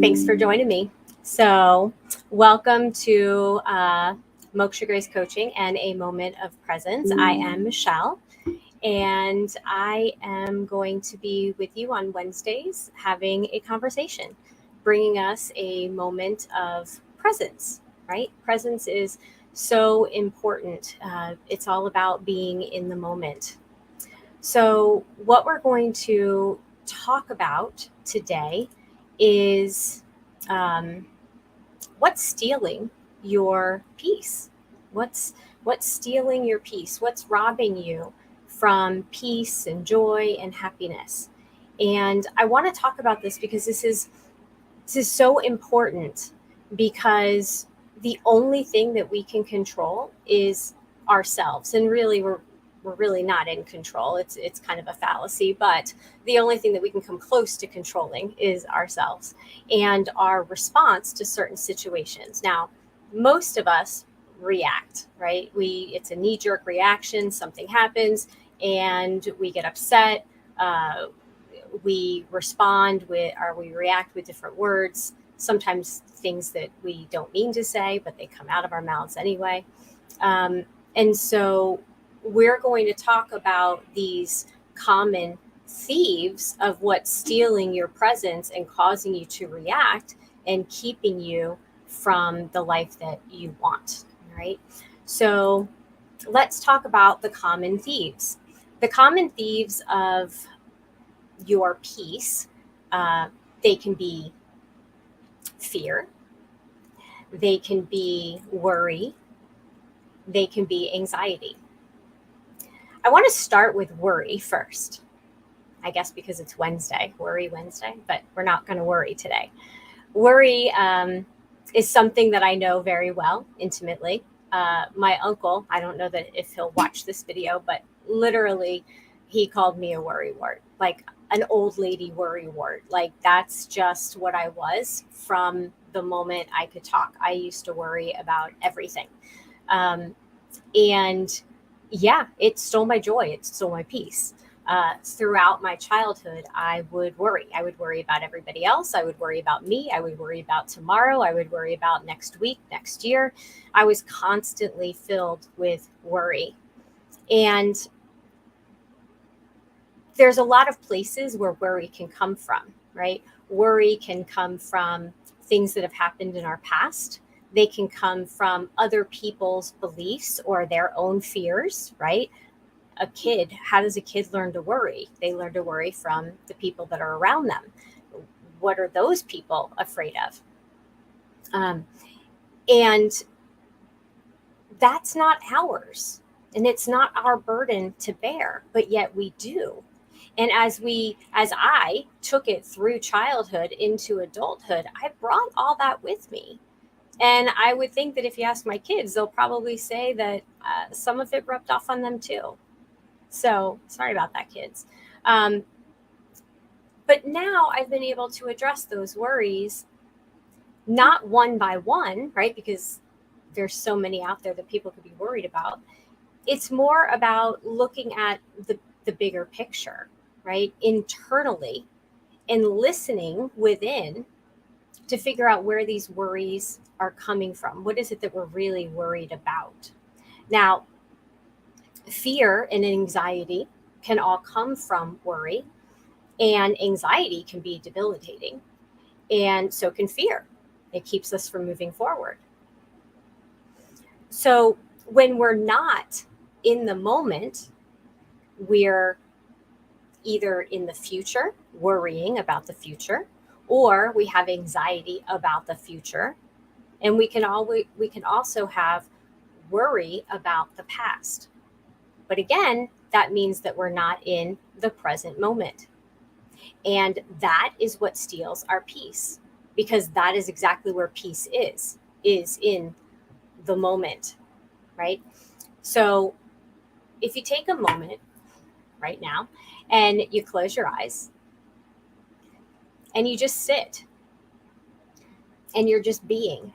Thanks for joining me. So, welcome to Moksha Grace Coaching and a Moment of Presence. I am Michelle, and I am going to be with you on Wednesdays having a conversation, bringing us a moment of presence, right? Presence is so important. It's all about being in the moment. So, what we're going to talk about today is um, what's stealing your peace? What's stealing your peace? What's robbing you from peace and joy and happiness? And I want to talk about this because this is so important because the only thing that we can control is ourselves. And really we're really not in control. It's kind of a fallacy, but the only thing that we can come close to controlling is ourselves and our response to certain situations. Now, most of us react, right? It's a knee-jerk reaction, something happens and we get upset. We respond with, or we react with different words, sometimes things that we don't mean to say, but they come out of our mouths anyway. And so we're going to talk about these common thieves of what's stealing your presence and causing you to react and keeping you from the life that you want, right? So let's talk about the common thieves. The common thieves of your peace, they can be fear, they can be worry, they can be anxiety. I want to start with worry first, I guess because it's Wednesday, Worry Wednesday, but we're not going to worry today. Worry is something that I know very well, intimately. My uncle, I don't know that if he'll watch this video, but literally he called me a worry wart, like an old lady worry wart. Like that's just what I was from the moment I could talk. I used to worry about everything. And yeah, it stole my joy. It stole my peace. Throughout my childhood, I would worry. I would worry about everybody else. I would worry about me. I would worry about tomorrow. I would worry about next week, next year. I was constantly filled with worry. And there's a lot of places where worry can come from, right? Worry can come from things that have happened in our past. They can come from other people's beliefs or their own fears, right? How does a kid learn to worry? They learn to worry from the people that are around them. What are those people afraid of? And that's not ours. And it's not our burden to bear, but yet we do. And as I took it through childhood into adulthood, I brought all that with me. And I would think that if you ask my kids, they'll probably say that some of it rubbed off on them too. So sorry about that, kids. But now I've been able to address those worries, not one by one, right? Because there's so many out there that people could be worried about. It's more about looking at the bigger picture, right? Internally, and listening within to figure out where these worries are coming from. What is it that we're really worried about? Now, fear and anxiety can all come from worry, and anxiety can be debilitating, and so can fear. It keeps us from moving forward. So when we're not in the moment, we're either in the future, worrying about the future, or we have anxiety about the future. And we can also have worry about the past. But again, that means that we're not in the present moment. And that is what steals our peace, because that is exactly where peace is in the moment, right? So if you take a moment right now and you close your eyes and you just sit and you're just being,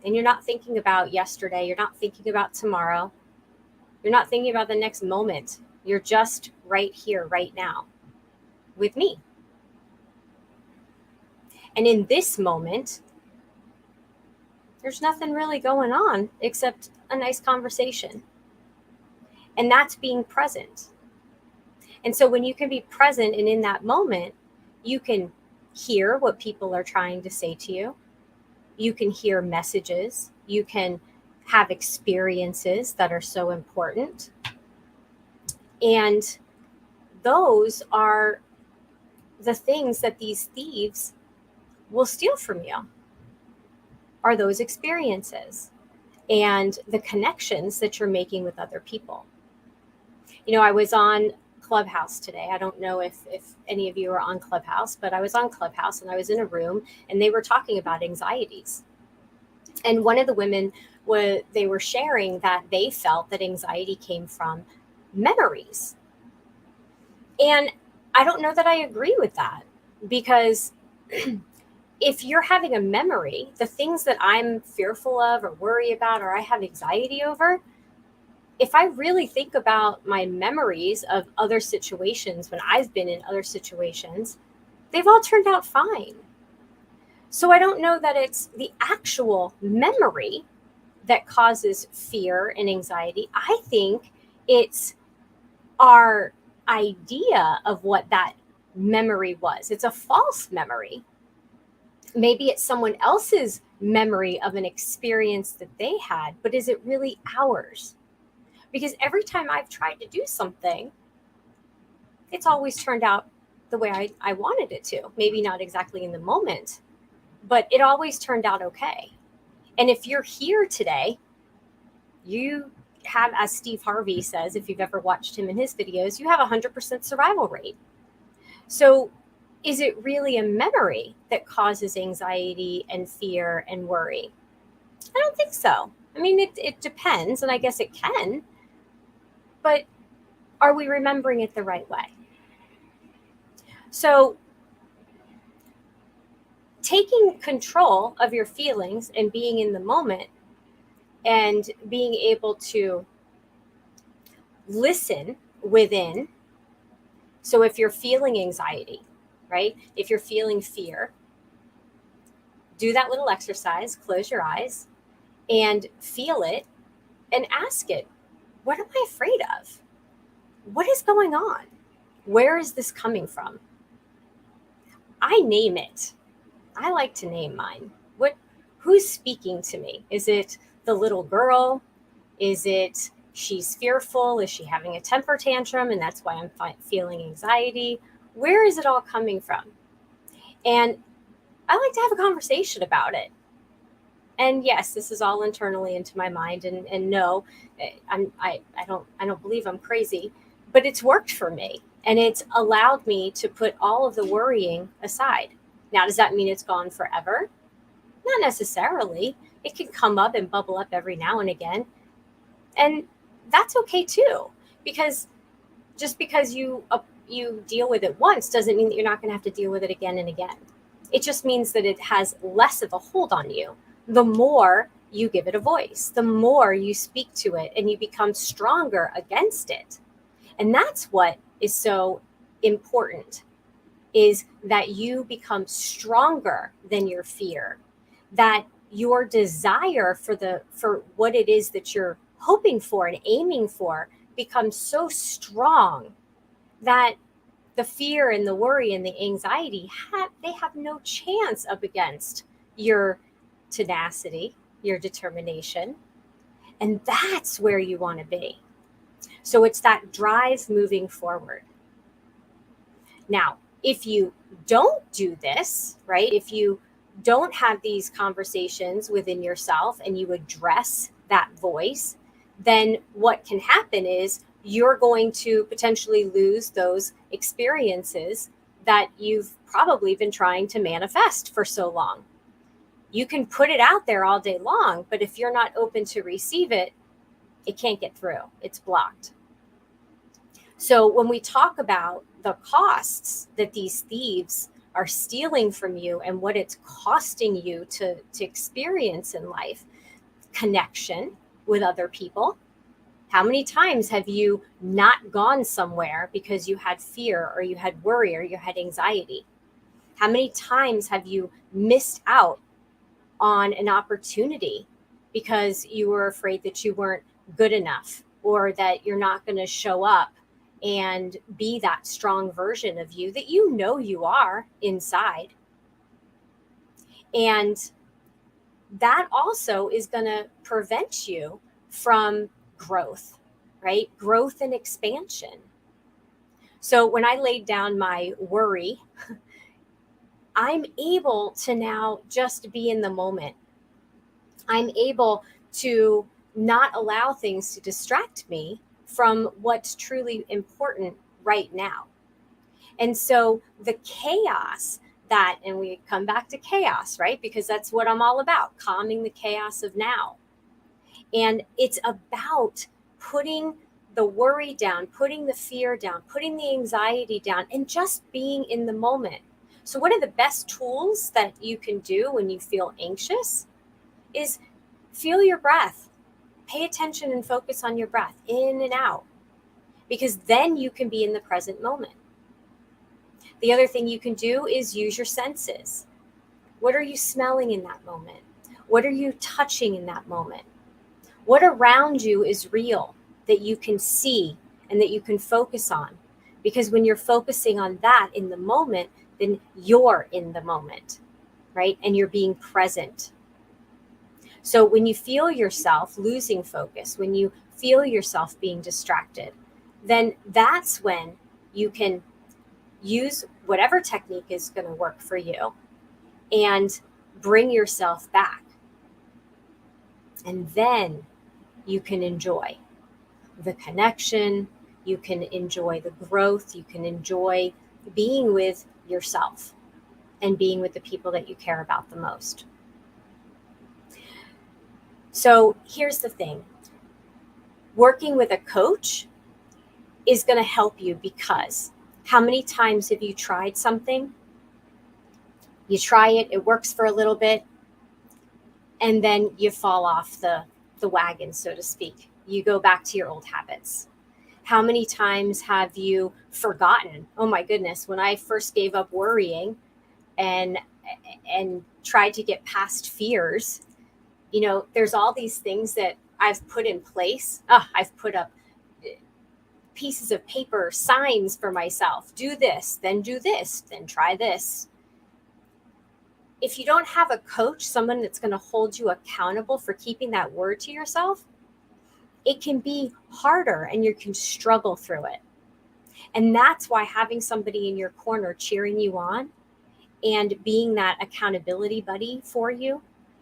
and you're not thinking about yesterday, you're not thinking about tomorrow, you're not thinking about the next moment, you're just right here, right now with me. And in this moment, there's nothing really going on except a nice conversation. And that's being present. And so when you can be present and in that moment, you can hear what people are trying to say to you. You can hear messages. You can have experiences that are so important. And those are the things that these thieves will steal from you, are those experiences and the connections that you're making with other people. I was on Clubhouse today. I don't know if any of you are on Clubhouse, but I was on Clubhouse and I was in a room and they were talking about anxieties. And one of the women, they were sharing that they felt that anxiety came from memories. And I don't know that I agree with that, because if you're having a memory, the things that I'm fearful of or worry about or I have anxiety over, if I really think about my memories of other situations, when I've been in other situations, they've all turned out fine. So I don't know that it's the actual memory that causes fear and anxiety. I think it's our idea of what that memory was. It's a false memory. Maybe it's someone else's memory of an experience that they had, but is it really ours? Because every time I've tried to do something, it's always turned out the way I wanted it to. Maybe not exactly in the moment, but it always turned out okay. And if you're here today, you have, as Steve Harvey says, if you've ever watched him in his videos, you have 100% survival rate. So is it really a memory that causes anxiety and fear and worry? I don't think so. I mean, it depends, and I guess it can. But are we remembering it the right way? So taking control of your feelings and being in the moment and being able to listen within. So if you're feeling anxiety, right? If you're feeling fear, do that little exercise, close your eyes and feel it and ask it, what am I afraid of? What is going on? Where is this coming from? I name it. I like to name mine. Who's speaking to me? Is it the little girl? Is it she's fearful? Is she having a temper tantrum and that's why I'm feeling anxiety? Where is it all coming from? And I like to have a conversation about it. And yes, this is all internally into my mind. And no, I don't believe I'm crazy, but it's worked for me. And it's allowed me to put all of the worrying aside. Now, does that mean it's gone forever? Not necessarily. It can come up and bubble up every now and again. And that's okay too, because just because you deal with it once doesn't mean that you're not going to have to deal with it again and again. It just means that it has less of a hold on you. The more you give it a voice, the more you speak to it and you become stronger against it. And that's what is so important, is that you become stronger than your fear, that your desire for what it is that you're hoping for and aiming for becomes so strong that the fear and the worry and the anxiety they have no chance up against your tenacity, your determination. And that's where you want to be. So it's that drive moving forward. Now, if you don't do this, right? If you don't have these conversations within yourself and you address that voice, then what can happen is you're going to potentially lose those experiences that you've probably been trying to manifest for so long. You can put it out there all day long, but if you're not open to receive it, it can't get through. It's blocked. So when we talk about the costs that these thieves are stealing from you and what it's costing you to experience in life, connection with other people. How many times have you not gone somewhere because you had fear or you had worry or you had anxiety? How many times have you missed out on an opportunity because you were afraid that you weren't good enough, or that you're not going to show up and be that strong version of you that you know you are inside? And that also is going to prevent you from growth, right? Growth and expansion. So when I laid down my worry, I'm able to now just be in the moment. I'm able to not allow things to distract me from what's truly important right now. And so the chaos that, and we come back to chaos, right? Because that's what I'm all about, calming the chaos of now. And it's about putting the worry down, putting the fear down, putting the anxiety down, and just being in the moment. So one of the best tools that you can do when you feel anxious is feel your breath. Pay attention and focus on your breath in and out, because then you can be in the present moment. The other thing you can do is use your senses. What are you smelling in that moment? What are you touching in that moment? What around you is real that you can see and that you can focus on? Because when you're focusing on that in the moment, then you're in the moment, right? And you're being present. So when you feel yourself losing focus, when you feel yourself being distracted, then that's when you can use whatever technique is going to work for you and bring yourself back. And then you can enjoy the connection, you can enjoy the growth, you can enjoy being with yourself and being with the people that you care about the most. So here's the thing. Working with a coach is going to help you, because how many times have you tried something? You try it, it works for a little bit, and then you fall off the wagon, so to speak. You go back to your old habits. How many times have you forgotten? Oh my goodness, when I first gave up worrying and tried to get past fears, there's all these things that I've put in place. I've put up pieces of paper, signs for myself. Do this, then try this. If you don't have a coach, someone that's going to hold you accountable for keeping that word to yourself, it can be harder and you can struggle through it. And that's why having somebody in your corner cheering you on and being that accountability buddy for you,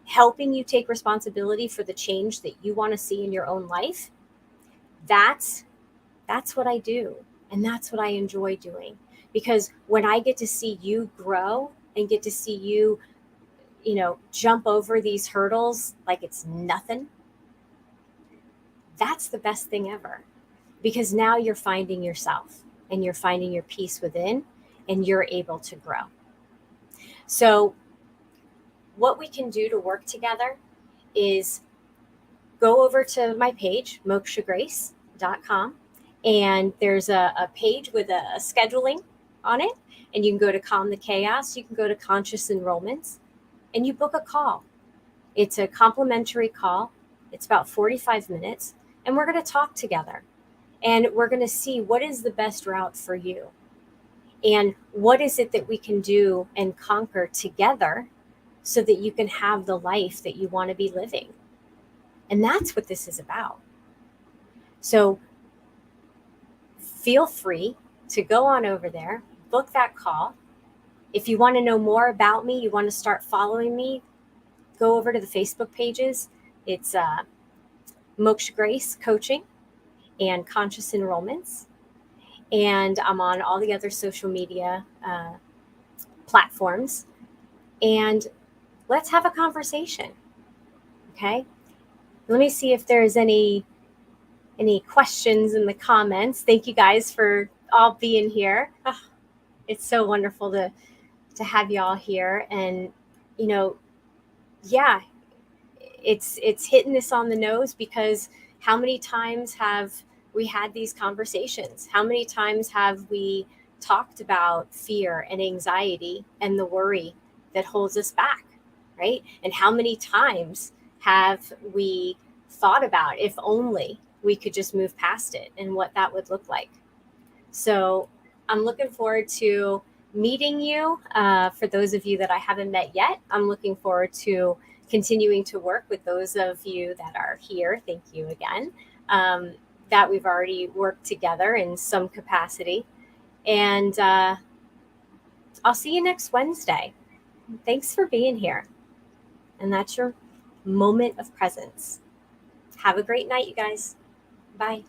helping you take responsibility for the change that you want to see in your own life, that's what I do. And that's what I enjoy doing. Because when I get to see you grow and get to see you, jump over these hurdles like it's nothing, that's the best thing ever. Because now you're finding yourself and you're finding your peace within, and you're able to grow. So what we can do to work together is go over to my page, mokshagrace.com, and there's a page with a scheduling on it, and you can go to Calm the Chaos, you can go to Conscious Enrollments, and you book a call. It's a complimentary call. It's about 45 minutes, and we're going to talk together, and we're going to see what is the best route for you, and what is it that we can do and conquer together so that you can have the life that you want to be living. And that's what this is about. So feel free to go on over there, book that call. If you want to know more about me, you want to start following me, go over to the Facebook pages. It's Moksha Grace Coaching and Conscious Enrollments. And I'm on all the other social media platforms. And let's have a conversation. Okay? Let me see if there's any questions in the comments. Thank you guys for all being here. Oh, it's so wonderful to have you all here. And, yeah, it's hitting this on the nose, because how many times have we had these conversations? How many times have we talked about fear and anxiety and the worry that holds us back, right? And how many times have we thought about if only we could just move past it and what that would look like? So I'm looking forward to meeting you. For those of you that I haven't met yet, I'm looking forward to continuing to work with those of you that are here. Thank you again. That we've already worked together in some capacity. And I'll see you next Wednesday. Thanks for being here. And that's your moment of presence. Have a great night, you guys. Bye.